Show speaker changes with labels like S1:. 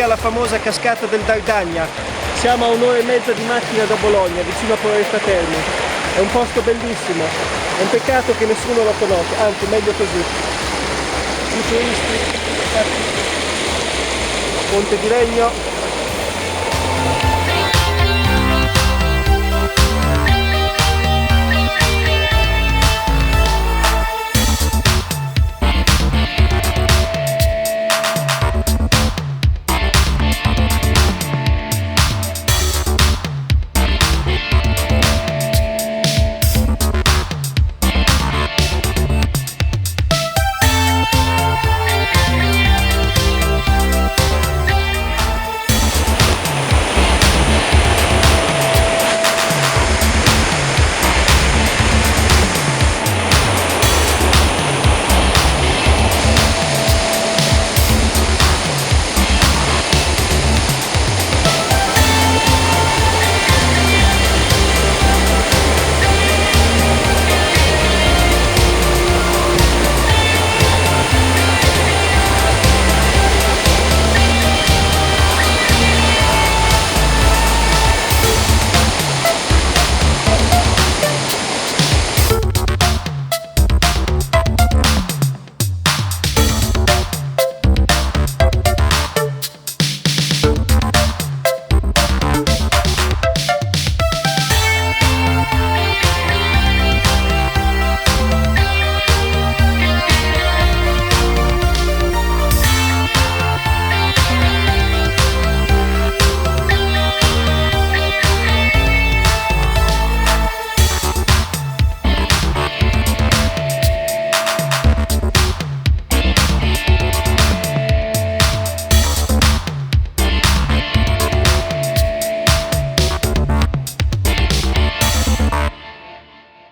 S1: alla famosa Cascata del Dardagna. Siamo a un'ora e mezza di macchina da Bologna, vicino a Provincia. È un posto bellissimo, è un peccato che nessuno lo conosce, anzi meglio così. I turisti, Ponte di legno.